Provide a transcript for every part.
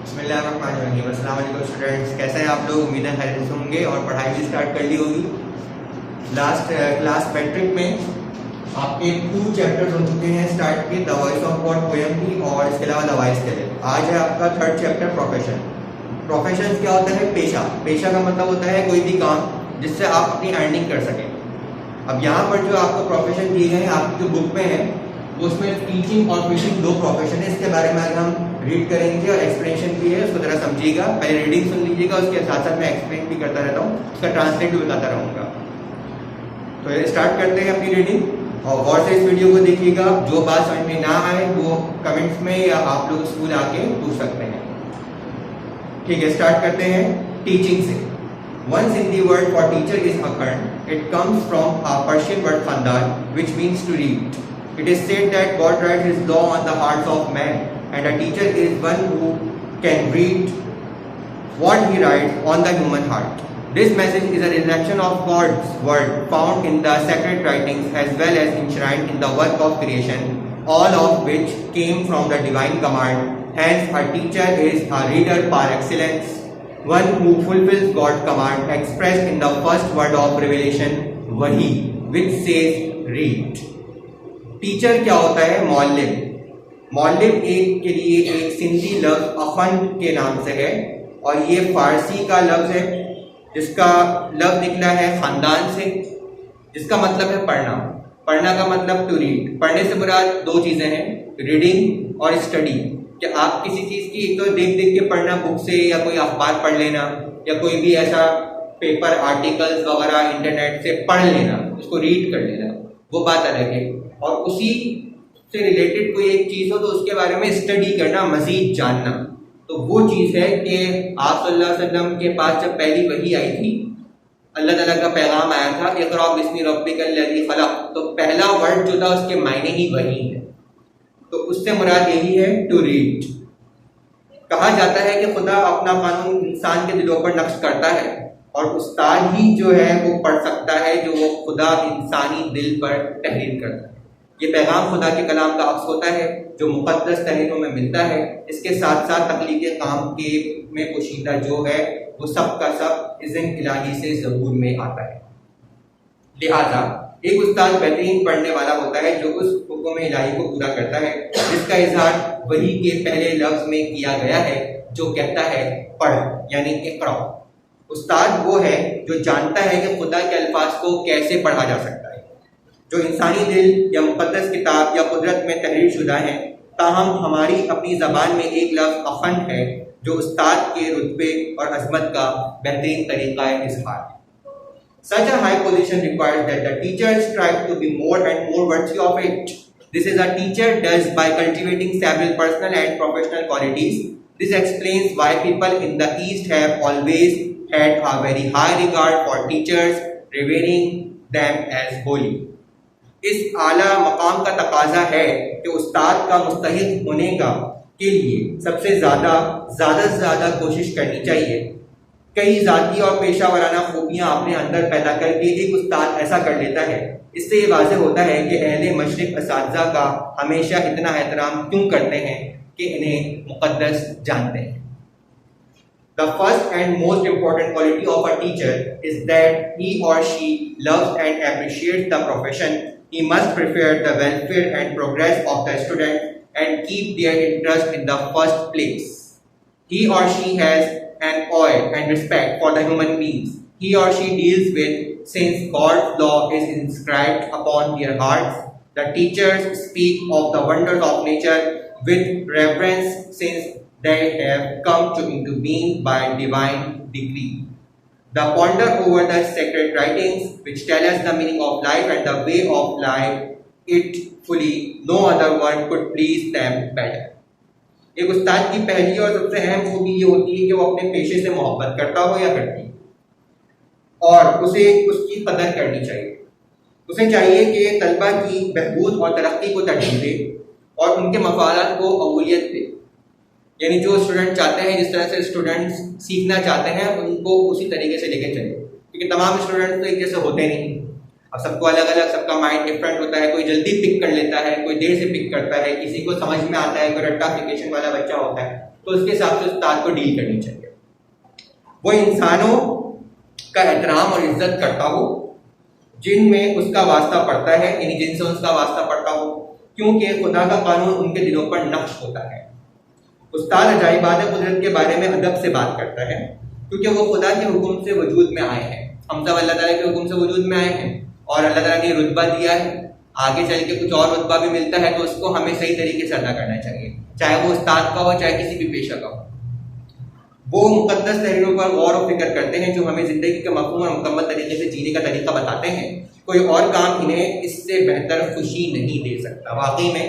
बिस्मिल्लाहिर्रहमानिर्रहीम। अस्सलाम वालेकुम स्टूडेंट्स, कैसे हैं आप लोग? उम्मीद है खैरियत से होंगे और पढ़ाई भी स्टार्ट कर ली होगी। लास्ट क्लास मैट्रिक में आपके 2 चैप्टर्स हो चुके हैं स्टार्ट के, the voice of God poem की और इसके अलावा द वॉइस टेल। आज है आपका 3rd चैप्टर प्रोफेशन। प्रोफेशन क्या होता है? पेशा। पेशा का मतलब होता है कोई भी काम जिससे आप अपनी अर्निंग कर सकें। अब यहाँ पर जो आपको प्रोफेशन दिए गए हैं आपकी जो बुक में है वो उसमें टीचिंग और फिशिंग 2 प्रोफेशन है। इसके बारे में आज हम रीड करेंगे और एक्सप्लेनेशन भी है, उसको जरा समझिएगा। पहले रीडिंग सुन लीजिएगा, उसके साथ साथ मैं एक्सप्लेन भी करता रहता हूँ, उसका ट्रांसलेट भी बताता रहूँगा। तो ये स्टार्ट करते हैं अपनी रीडिंग और गौर से इस वीडियो को देखिएगा। जो बात समझ में ना आए वो कमेंट्स में या आप लोग स्कूल आके पूछ सकते हैं। ठीक है, स्टार्ट करते हैं टीचिंग से। One Sindhi word for teacher is akhan. It comes from a Persian word khandan, which means to read. It is said that God writes His law on the hearts of man, and a teacher is one who can read what He writes on the human heart. This message is a reflection of God's word found in the sacred writings as well as enshrined in the work of creation, all of which came from the divine command. Hence, a teacher is a reader par excellence, one who fulfills God's command expressed in the first word of revelation, Wahi, which says read. Teacher क्या होता है? मौलिम। मौलिम एक के लिए एक सिंधी लफ्ज अखंड के नाम से है और ये फारसी का लफ्ज है जिसका लफ्ज निकला है खानदान से, जिसका मतलब है पढ़ना। पढ़ना का मतलब टू रीड। पढ़ने से मुराद 2 चीज़ें हैं, रीडिंग और स्टडी। कि आप किसी चीज़ की एक तो देख देख के पढ़ना बुक से, या कोई अखबार पढ़ लेना, या कोई भी ऐसा पेपर आर्टिकल्स वगैरह इंटरनेट से पढ़ लेना, उसको रीड कर लेना, वो बात अलग है। और उसी से रिलेटेड कोई एक चीज़ हो तो उसके बारे में स्टडी करना, मज़ीद जानना, तो वो चीज़ है कि आप सल्लल्लाहु अलैहि वसल्लम के पास जब पहली वही आई थी, अल्लाह ताला का पैगाम आया था, इक़रा बिस्मि रब्बिकल लज़ी खलक़, तो पहला वर्ड जो था उसके मायने ही वही है। तो उससे मुराद यही है टू रीड। कहा जाता है कि खुदा अपना कानून इंसान के दिलों पर नक्श करता है और उस्ताद ही जो है वो पढ़ सकता है जो वो खुदा इंसानी दिल पर तहरीर करता है। ये पैगाम खुदा के कलाम का अक्स होता है जो मुक़द्दस तहरीरों में मिलता है। इसके साथ साथ तख्लीक़ काम के में पोशीदा जो है वो सब का सब इज़्न इलाही से ज़बूर में आता है। लिहाजा एक उस्ताद बेहतरीन पढ़ने वाला होता है जो उस हुक्म इलाही को पूरा करता है जिसका इजहार वही के पहले लफ्ज में किया गया है जो कहता है पढ़, यानी इक़रा। उस्ताद वो है जो जानता है कि खुदा के अल्फाज को कैसे पढ़ा जा सकता है, जो इंसानी दिल या मुक़द्दस किताब या कुदरत में तहरीर शुदा है। ताहम हमारी अपनी ज़बान में एक लफ्ज़ अखंड है जो उस्ताद के रुतबे और अज़मत का बेहतरीन तरीक़ा इज़हार है। Such a high position requires that the teacher strive to be more and more worthy of it. This is a teacher does by cultivating several personal and professional qualities. This explains why people in the East have always had a very high regard for teachers, revering them as holy. इस आला मकाम का तकाजा है कि उस्ताद का मुस्तहिक होने के लिए सबसे ज़्यादा से ज़्यादा कोशिश करनी चाहिए। कई ज़ाती और पेशा वाराना खूबियाँ अपने अंदर पैदा करके एक उस्ताद ऐसा कर लेता है। इससे ये वाज़ेह होता है कि अहले मशरिक़ असातिज़ा का हमेशा इतना एहतराम क्यों करते हैं कि इन्हें मुक़द्दस जानते हैं। The first and most important quality of a teacher is that he or she loves and appreciates the profession. He must prefer the welfare and progress of the student and keep their interest in the first place. He or she has an awe and respect for the human beings he or she deals with, since God's law is inscribed upon their hearts. The teachers speak of the wonders of nature with reverence, since they have come into being by divine decree. They ponder over the sacred writings which tell us the meaning of life and the way of life it fully. No other one could please them better. एक उस्ताद की पहली और सबसे अहम खूबी ये होती है कि वो अपने पेशे से मोहब्बत करता हो या करती है और उसे उसकी कदर करनी चाहिए। उसे चाहिए कि तलबा की बहबूद और तरक्की को तरजीह दे और उनके मफादात को अवलियत दे। यानी जो स्टूडेंट चाहते हैं, जिस तरह से स्टूडेंट्स सीखना चाहते हैं, उनको उसी तरीके से लेके चले, क्योंकि तमाम स्टूडेंट्स तो एक जैसे होते नहीं। अब सबको अलग अलग, सबका माइंड डिफरेंट होता है, कोई जल्दी पिक कर लेता है, कोई देर से पिक करता है, किसी को समझ में आता है, कोई रट्टाफिकेशन वाला बच्चा होता है, तो उसके हिसाब से उस्ताद को डील करनी चाहिए। वो इंसानों का एहतराम और इज्जत करता हो जिनमें उसका वास्ता पड़ता है, यानी जिनसे उसका वास्ता पड़ता हो, क्योंकि खुदा का कानून उनके दिलों पर नक्श होता है। उस्ताद अजाइबात कुदरत के बारे में अदब से बात करता है, क्योंकि वो खुदा के हुक्म से वजूद में आए हैं। हम सब अल्लाह ताला के हुक्म से वजूद में आए हैं और अल्लाह ताला ने रुतबा दिया है। आगे चल के कुछ और रुतबा भी मिलता है, तो उसको हमें सही तरीके से अदा करना चाहिए, चाहे वो उस्ताद का हो, चाहे किसी भी पेशा का हो। वो मुकद्दस तहरीरों पर गौर और फिक्र करते हैं जो हमें जिंदगी के मफहूम और मुकम्मल तरीके से जीने का तरीका बताते हैं। कोई और काम इन्हें इससे बेहतर खुशी नहीं दे सकता। वाकई में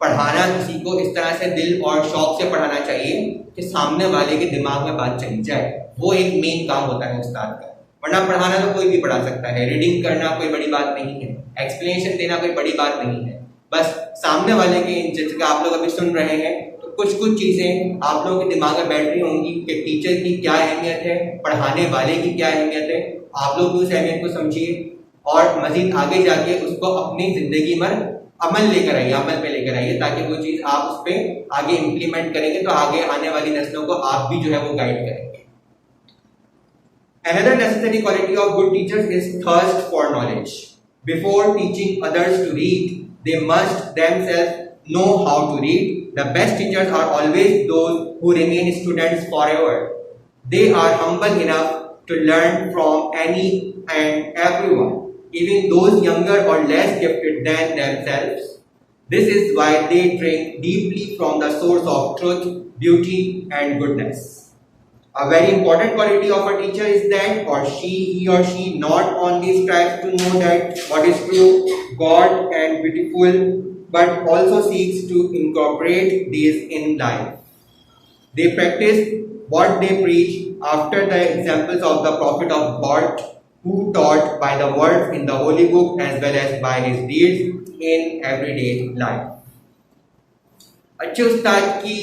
पढ़ाना किसी को इस तरह से दिल और शौक से पढ़ाना चाहिए कि सामने वाले के दिमाग में बात चली जाए। वो एक मेन काम होता है उस्ताद का। वरना पढ़ाना तो कोई भी पढ़ा सकता है, रीडिंग करना कोई बड़ी बात नहीं है, एक्सप्लेनेशन देना कोई बड़ी बात नहीं है। बस सामने वाले के, जैसे आप लोग अभी सुन रहे हैं, तो कुछ कुछ चीजें आप लोगों के दिमाग में बैठ रही होंगी कि टीचर की क्या अहमियत है, पढ़ाने वाले की क्या अहमियत है। आप लोग भी उस अहमियत को समझिए और मजीद आगे जाके उसको अपनी जिंदगी में अमल लेकर आइए, अमल पे लेकर आइए, ताकि वो चीज आप उस पर आगे इम्प्लीमेंट करेंगे तो आगे आने वाली नस्लों को आप भी जो है वो गाइड करेंगे। Another necessary quality of good teachers is thirst for knowledge. Before teaching others to read, they must themselves know how to read. The best teachers are always those who remain students forever. They are humble enough to learn from any and everyone, even those younger or less gifted than themselves. This is why they drink deeply from the source of truth, beauty, and goodness. A very important quality of a teacher is that he or she not only strives to know that what is true, God, and beautiful, but also seeks to incorporate these in life. They practice what they preach after the examples of the Prophet of God, who taught by the words in the Holy Book as well as by his deeds in everyday life. अच्छे उस्ताद की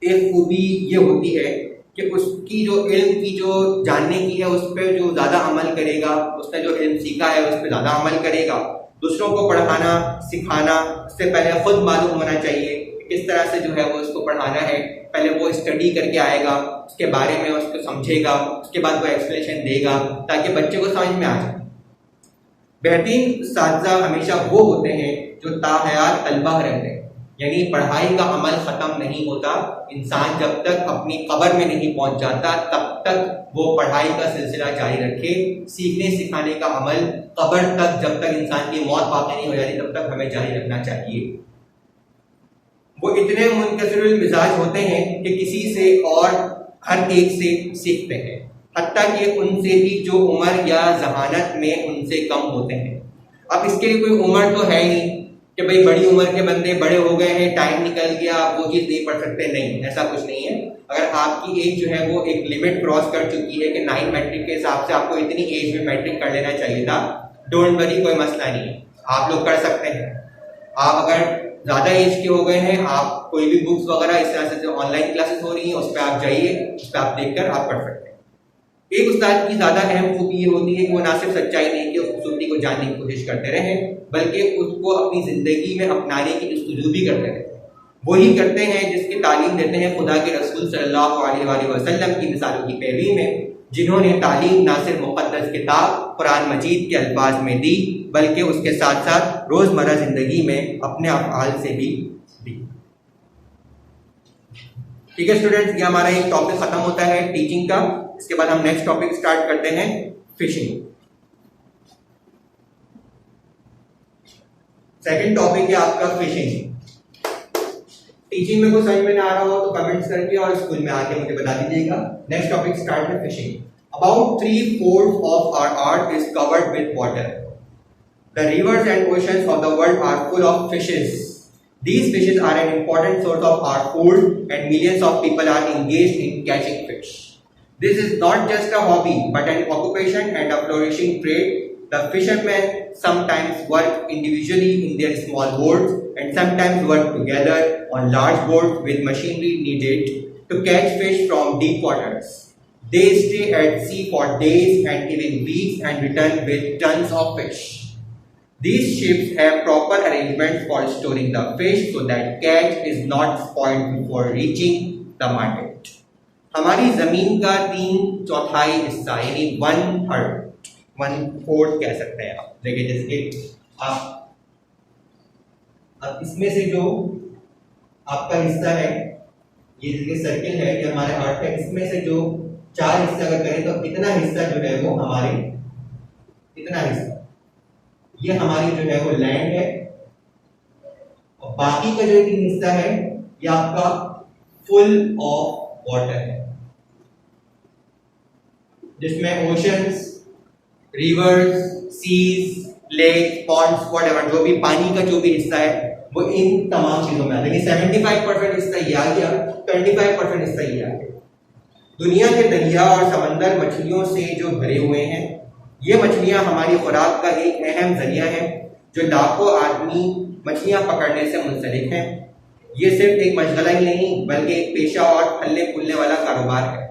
एक खूबी ये होती है कि उसकी जो इल्म की जो जानने की है उस पर जो ज़्यादा अमल करेगा, उसने जो इल्म सीखा है उस पर ज़्यादा अमल करेगा। दूसरों को पढ़ाना सिखाना, उससे पहले खुद मालूम होना चाहिए कि किस तरह से जो है वो उसको पढ़ाना है। पहले वो स्टडी करके आएगा, उसके बारे में उसको समझेगा, उसके बाद वो एक्सप्लेनेशन देगा ताकि बच्चे को समझ में आ जाए। बेहतरीन उस्ताद हमेशा वो होते हैं जो ताहयात तलबा रहते हैं, यानी पढ़ाई का अमल खत्म नहीं होता। इंसान जब तक अपनी कब्र में नहीं पहुंच जाता तब तक वो पढ़ाई का सिलसिला जारी रखे। सीखने सिखाने का अमल कब्र तक, जब तक इंसान की मौत वाक़ई नहीं हो जाती तब तक हमें जारी रखना चाहिए। वो इतने मुनकसिरुल मिजाज होते हैं कि किसी से और हर एक से सीखते हैं, हत्ता कि उनसे भी जो उम्र या जहानत में उनसे कम होते हैं। अब इसके लिए कोई उम्र तो है ही नहीं कि भाई बड़ी उम्र के बंदे बड़े हो गए हैं, टाइम निकल गया, आप वो चीज़ नहीं पढ़ सकते, नहीं, ऐसा कुछ नहीं है। अगर आपकी एज जो है वो एक लिमिट क्रॉस कर चुकी है कि 9 मैट्रिक के हिसाब से आपको इतनी एज में मैट्रिक कर लेना चाहिए था, डोंट वरी, कोई मसला नहीं है, आप लोग कर सकते हैं। आप अगर ज़्यादा एज के हो गए हैं, आप कोई भी बुक्स वगैरह इस तरह से जो ऑनलाइन क्लासेस हो रही हैं उस पर आप जाइए, उस पर आप देखकर आप पढ़ सकते हैं। एक उस्ताद की ज़्यादा अहम खूबी ये होती है कि वो ना सिर्फ सच्चाई नहीं की खूबसूरती को जानने की कोशिश करते रहे, बल्कि उसको अपनी ज़िंदगी में अपनाने की जस्तजू भी करते रहते हैं। वही करते हैं जिसकी तालीम देते हैं खुदा के रसूल सल्लल्लाहु अलैहि वसल्लम की मिसालों की पैरवी में, जिन्होंने तालीम ना सिर्फ मुक़द्दस किताब कुरान मजीद के अल्फाज में दी बल्कि उसके साथ साथ रोज़मर्रा ज़िंदगी में अपने अफ़आल से भी दी। ठीक है स्टूडेंट्स, ये हमारा एक टॉपिक ख़त्म होता है टीचिंग का। इसके बाद हम नेक्स्ट टॉपिक स्टार्ट करते हैं, फिशिंग। सेकंड टॉपिक है आपका फिशिंग। टीचिंग में कुछ समझ में ना आ रहा हो तो कमेंट्स करके और स्कूल में आके मुझे बता दीजिएगा। नेक्स्ट टॉपिक स्टार्ट है fishing. About 3/4 of our earth is covered with water. The rivers and oceans of the world are full of fishes. These fishes are an important source of our food and millions of people are engaged in catching fish. This is not just a hobby but an occupation and a flourishing trade. The fishermen sometimes work individually in their small boats and sometimes work together on large boats with machinery needed to catch fish from deep waters. They stay at sea for days and even weeks and return with tons of fish. These ships have proper arrangements for storing the fish so that catch is not spoiled before reaching the market. हमारी जमीन का 3/4 हिस्सा यानी 1/3 1/4 कह सकते हैं आप। देखिए जैसे आप अब इसमें से जो आपका हिस्सा है, ये जैसे सर्किल है, ये हमारे अर्थ है, इसमें से जो 4 हिस्सा अगर करें तो इतना हिस्सा जो है वो हमारे, इतना हिस्सा ये हमारी जो है वो लैंड है, और बाकी का जो 3 हिस्सा है ये आपका फुल ऑफ वाटर है, जिसमें oceans, rivers, seas, lake, ponds, whatever जो भी पानी का जो भी हिस्सा है वो इन तमाम चीजों में आता है। 75% हिस्सा ये आ गया, 25% हिस्सा ये आ गया। दुनिया के दरिया और समंदर मछलियों से जो भरे हुए हैं, ये मछलियां हमारी खुराक का एक अहम जरिया है, जो लाखों आदमी मछलियां पकड़ने से मुंसलिक हैं। ये सिर्फ एक मशगला ही नहीं बल्कि एक पेशा और फलने फूलने वाला कारोबार है।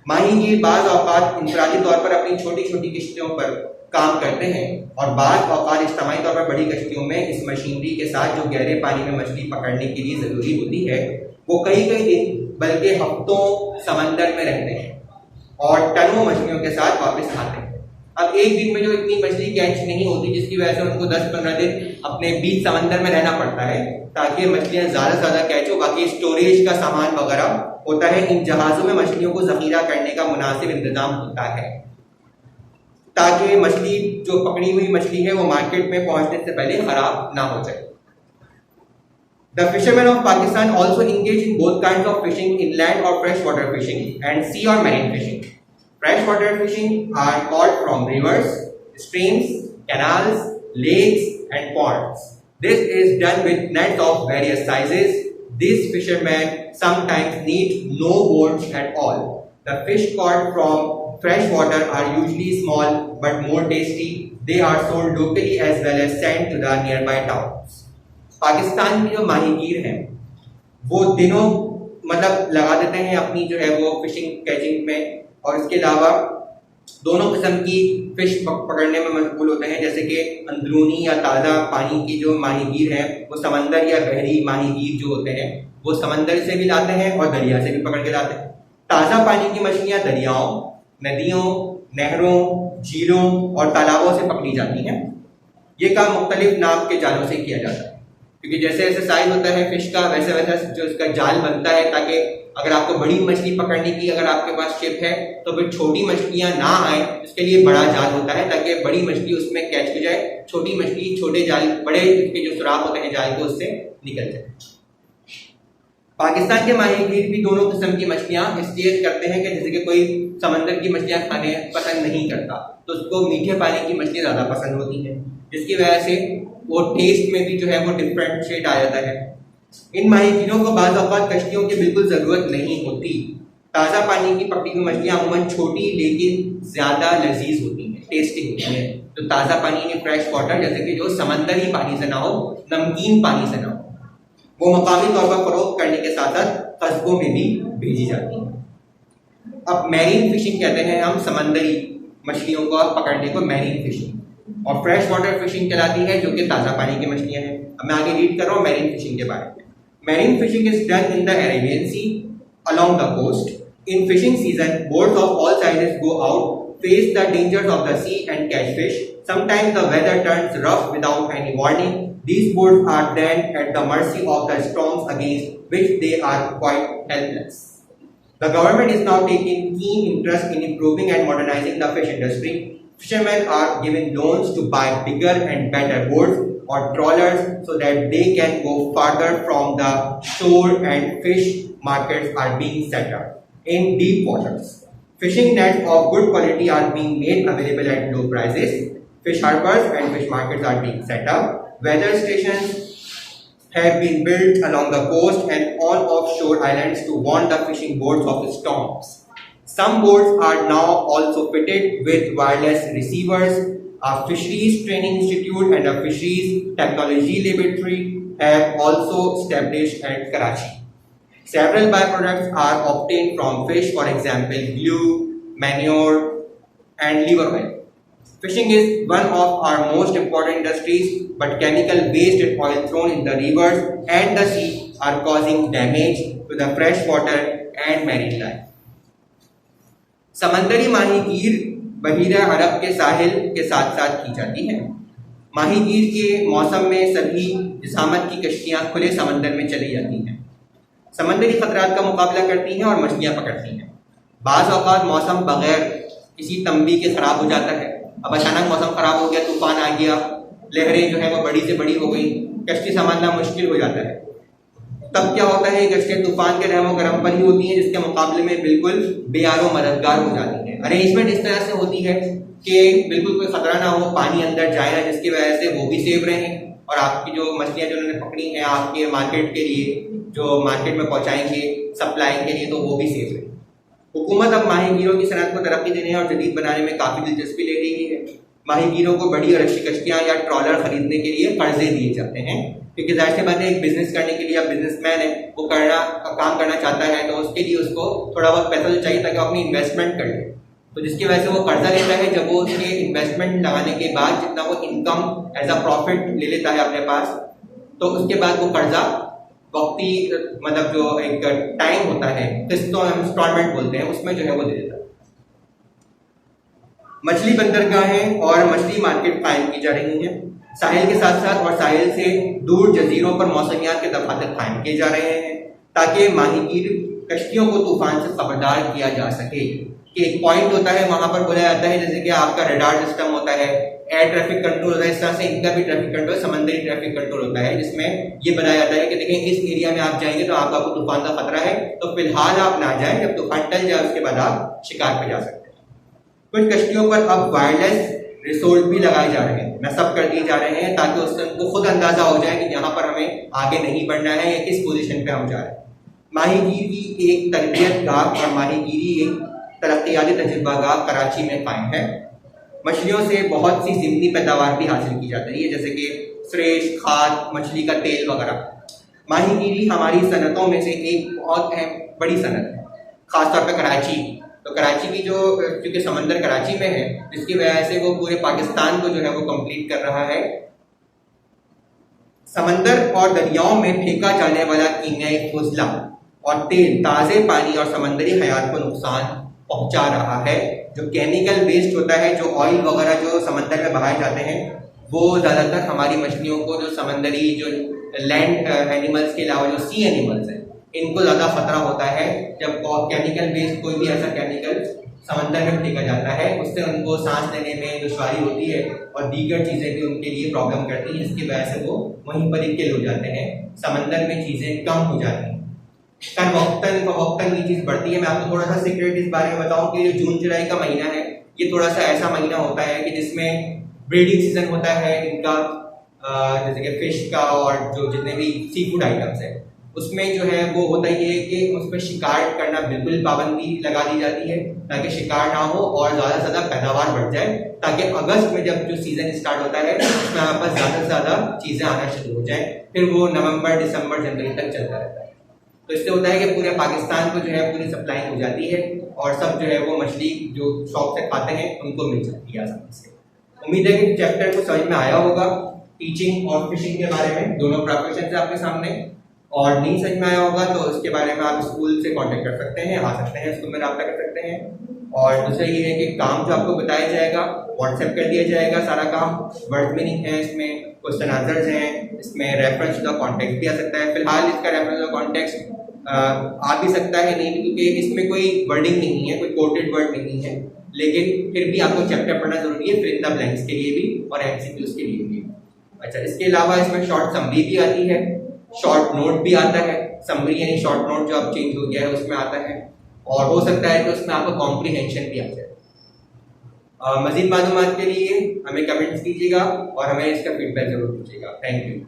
माहीगीर बाज़ औक़ात इंफरादी तौर पर अपनी छोटी छोटी किश्तियों पर काम करते हैं और बाज़ औक़ात इज्तिमाई तौर पर बड़ी कश्तियों में इस मशीनरी के साथ जो गहरे पानी में मछली पकड़ने के लिए ज़रूरी होती है, वो कई कई दिन बल्कि हफ्तों समंदर में रहते हैं और टनों मछलियों के साथ वापस आते हैं। अब एक दिन में जो इतनी मछली कैच नहीं होती, जिसकी वजह से उनको 10-15 दिन अपने बीच समंदर में रहना पड़ता है ताकि मछलियां ज़्यादा से ज़्यादा कैच हो। बाकी स्टोरेज का सामान वगैरह होता है, इन जहाज़ों में मछलियों को ज़ख़ीरा करने का मुनासिब इंतज़ाम होता है ताकि मछली जो पकड़ी हुई मछली है वो मार्केट में पहुंचने से पहले ख़राब ना हो जाए। The fishermen of Pakistan also engage in both kinds of fishing, inland or freshwater fishing, and sea or marine fishing. Freshwater fishing are caught from rivers, streams, canals, lakes, and ponds. This is done with nets of various sizes. These fishermen sometimes need no boats at all. The fish caught from freshwater are usually small but more tasty. They are sold locally as well as sent to the nearby towns. Pakistan में जो माहीगीर हैं वो दिनों मतलब लगा देते हैं अपनी जो है वो फिशिंग कैचिंग में, और इसके अलावा दोनों किस्म की फिश पकड़ने में मशगूल होते हैं, जैसे कि अंदरूनी या ताज़ा पानी की जो माहीगीर हैं वो समंदर या बहरी माहीगीर जो होते हैं वो समंदर से भी लाते हैं और दरिया से भी पकड़ के लाते हैं। ताज़ा पानी की मछलियाँ दरियाओं, नदियों, नहरों, झीलों और तालाबों से पकड़ी जाती हैं। ये काम मुख्तलिफ नाप के जालों से किया जाता है, क्योंकि जैसे जैसे साइज होता है फिश का वैसे वैसे जो इसका जाल बनता है, ताकि अगर आपको बड़ी मछली पकड़ने की अगर आपके पास शिप है तो फिर छोटी मछलियां ना आए, इसके लिए बड़ा जाल होता है ताकि बड़ी मछली उसमें कैच हो जाए, छोटी मछली छोटे जाल बड़े इसके जो सुराख होते हैं जाल को उससे निकल जाए। पाकिस्तान के माहीगीर भी दोनों किस्म की मछलियां इसलिए करते हैं कि जैसे कि कोई समंदर की मछलियां खाने पसंद नहीं करता तो उसको मीठे पानी की मछलियां ज़्यादा पसंद होती हैं, जिसकी वजह से वो टेस्ट में भी जो है वो डिफरेंशिएट आ जाता है। इन माहीगीरों को बाज़ औक़ात कश्तियों की बिल्कुल ज़रूरत नहीं होती। ताज़ा पानी की पकड़ी हुई मछलियाँ अमूमन छोटी लेकिन ज़्यादा लजीज होती हैं, टेस्टी होती हैं। तो ताज़ा पानी यानी फ्रेश वाटर, जैसे कि जो समंदरी पानी से ना हो, नमकीन पानी से ना हो, वो मकामी तौर पर फ़रोख्त करने के साथ साथ कस्बों में भी भेजी जाती हैं। अब मैरीन फिशिंग कहते हैं हम समंदरी मछलियों को पकड़ने को मैरीन फिशिंग, और फ्रेश वाटर फिशिंग कहलाती है जो कि ताज़ा पानी की मछलियाँ हैं। अब मैं आगे रीड कर रहा हूँ मैरीन फिशिंग के बारे में। Marine fishing is done in the Arabian sea along the coast. In fishing season, boats of all sizes go out, face the dangers of the sea and catch fish. Sometimes the weather turns rough without any warning. These boats are then at the mercy of the storms against which they are quite helpless. The government is now taking keen interest in improving and modernizing the fish industry. Fishermen are given loans to buy bigger and better boats or trawlers so that they can go farther from the shore, and fish markets are being set up in deep waters. Fishing nets of good quality are being made available at low prices. Fish harbors and fish markets are being set up. Weather stations have been built along the coast and on offshore islands to warn the fishing boats of storms. Some boats are now also fitted with wireless receivers. A fisheries training institute and a fisheries technology laboratory have also established at Karachi. Several byproducts are obtained from fish, for example, glue, manure, and liver oil. Fishing is one of our most important industries, but chemical waste oil thrown in the rivers and the sea are causing damage to the fresh water and marine life. समंदरी माहीगीर बहीरा अरब के साहिल के साथ साथ की जाती है। माहीगीर के मौसम में सभी जिसामत की कश्तियां खुले समंदर में चली जाती हैं, समंदरी खतरात का मुकाबला करती हैं और मछलियां पकड़ती हैं। बाज़ औक़ात मौसम बगैर किसी तंबी के ख़राब हो जाता है। अब अचानक मौसम ख़राब हो गया, तूफान आ गया, लहरें जो है वो बड़ी से बड़ी हो गई, कश्ती संभालना मुश्किल हो जाता है। तब क्या होता है, कश्तियाँ तूफान के रहमो गरम पर ही होती हैं, जिसके मुकाबले में बिल्कुल बेयारो मददगार हो जाती हैं। अरेंजमेंट इस तरह से होती है कि बिल्कुल कोई खतरा ना हो, पानी अंदर जाए ना, जिसकी वजह से वो भी सेफ रहें और आपकी जो मछलियाँ जो उन्होंने पकड़ी हैं आपके मार्केट के लिए, जो मार्केट में पहुँचाएंगे सप्लाई के लिए, तो वो भी सेफ रहे। हुकूमत अब माहीगीरों की सनत को तरक्की देने और जदीद बनाने में काफ़ी दिलचस्पी ले रही है। माहीगीरों को बड़ी और अच्छी कश्तियाँ या ट्रॉलर खरीदने के लिए कर्जे दिए जाते हैं, क्योंकि जाहिर सी बात है एक बिजनेस करने के लिए, अब बिजनेसमैन है वो काम करना चाहता है, तो उसके लिए उसको थोड़ा बहुत पैसा तो चाहिए ताकि वो अपनी इन्वेस्टमेंट कर ले। तो जिसकी वजह से वो कर्जा लेता है, जब वो उसके इन्वेस्टमेंट लगाने के बाद जितना वो इनकम एज अ प्रॉफिट ले लेता है अपने पास, तो उसके बाद वो कर्जा वक्ती मतलब जो एक टाइम होता है, किस्तों इंस्टॉलमेंट बोलते हैं, उसमें जो है वो दे देता है। मछली बंदरगाहें और मछली मार्केट कायम की जा रही हैं। साहिल के साथ साथ और साहिल से दूर जजीरों पर मौसमियात के दफातर कायम किए जा रहे हैं, ताकि माहीगीर कश्तियों को तूफान से खबरदार किया जा सके। कि एक पॉइंट होता है, वहां पर बोला जाता है जैसे कि आपका रडार सिस्टम होता है, एयर ट्रैफिक कंट्रोल होता है, इस तरह से इनका भी ट्रैफिक कंट्रोल, समंदरी ट्रैफिक कंट्रोल होता है, जिसमें ये बताया जाता है कि देखें इस एरिया में आप जाएंगे तो आपका कोई तूफान का खतरा है, तो फिलहाल आप ना जाएं, जब तूफान टल जाए उसके बाद आप शिकार पे जा सकते हैं। कुछ कश्तियों पर अब वायरलेस रिसोर्ट भी लगाए जा रहे हैं, नस्ब कर दिए जा रहे हैं, ताकि उससे उनको खुद अंदाजा हो जाए कि यहाँ पर हमें आगे नहीं बढ़ना है या किस पोजीशन पे हम जा रहे हैं। माहीगीरी एक तरबियत गाह और माहीगीरी एक तरक्याती तजुर्बा गाह कराची में कायम है। मछलियों से बहुत सी ज़िमनी पैदावार भी हासिल की जाती है, जैसे कि फ्रेश खाद, मछली का तेल वगैरह। माहीगीरी हमारी सनतों में से एक बहुत अहम बड़ी सनत है, ख़ासतौर पर कराची। तो कराची की जो, क्योंकि समंदर कराची में है, जिसकी वजह से वो पूरे पाकिस्तान को जो है वो कंप्लीट कर रहा है। समंदर और दरियाओं में फेंका जाने वाला कीमियाई फुजला और तेल ताज़े पानी और समंदरी हयात को नुकसान पहुंचा रहा है। जो केमिकल वेस्ट होता है, जो ऑयल वगैरह जो समंदर में बहाए जाते हैं, वो ज़्यादातर हमारी मछलियों को, जो समंदरी जो लैंड एनिमल्स के अलावा जो सी एनिमल्स हैं, इनको ज़्यादा खतरा होता है। जब केमिकल वेस्ट, कोई भी ऐसा केमिकल समंदर में फेंका जाता है, उससे उनको सांस लेने में दुश्वारी होती है और दीगर चीज़ें भी उनके लिए प्रॉब्लम करती हैं, जिसकी वजह से वो वहीं पर ही किल हो जाते हैं, समंदर में चीज़ें कम हो जाती हैं। वक्तन ये चीज़ बढ़ती है। मैं आपको थोड़ा सा सीक्रेट इस बारे में बताऊं कि जून जुलाई का महीना है, ये थोड़ा सा ऐसा महीना होता है कि जिसमें ब्रीडिंग सीजन होता है इनका, जैसे कि फिश का और जो जितने भी सी फूड आइटम्स है, उसमें जो है वो होता ही है कि उसमें शिकार करना बिल्कुल पाबंदी लगा दी जाती है, ताकि शिकार ना हो और ज़्यादा से ज़्यादा पैदावार बढ़ जाए, ताकि अगस्त में जब जो सीज़न स्टार्ट होता है उसमें हमारे पास ज़्यादा से ज़्यादा चीज़ें आना शुरू हो जाए, फिर वो नवंबर, दिसंबर, जनवरी तक चलता रहता है। तो इससे होता है कि पूरे पाकिस्तान को जो है पूरी सप्लाई हो जाती है और सब जो है वो मछली जो शौक से खाते हैं उनको मिल जाती है आसानी से। उम्मीद है कि चैप्टर को समझ में आया होगा, टीचिंग और फिशिंग के बारे में दोनों प्रोफेशन से आपके सामने, और नहीं समझ में आया होगा तो उसके बारे में आप स्कूल से कांटेक्ट कर सकते हैं, आ सकते हैं, स्कूल में रब्ता कर सकते हैं। और दूसरा ये है कि काम जो आपको बताया जाएगा व्हाट्सएप कर दिया जाएगा, सारा काम वर्ड मीनिंग है, इसमें क्वेश्चन आंसर्स हैं, इसमें रेफरेंस टू द कॉन्टेक्स्ट भी आ सकता है। फिलहाल इसका रेफरेंस टू द कॉन्टेक्स्ट आ भी सकता है नहीं, क्योंकि इसमें कोई वर्डिंग नहीं है, कोई कोटेड वर्ड नहीं है, लेकिन फिर भी आपको चैप्टर पढ़ना जरूरी है, फिल इन द ब्लैंक्स के लिए भी और एमसीक्यूज के लिए भी। अच्छा, इसके अलावा इसमें शॉर्ट समरी भी आती है, शॉर्ट नोट भी आता है। समरी यानी शॉर्ट नोट जो अब चेंज हो गया है उसमें आता है, और हो सकता है कि उसमें आपको कॉम्प्रीहेंशन भी आ जाए। मजीद मालूमात के लिए हमें कमेंट्स कीजिएगा और हमें इसका फीडबैक जरूर दीजिएगा। Thank you.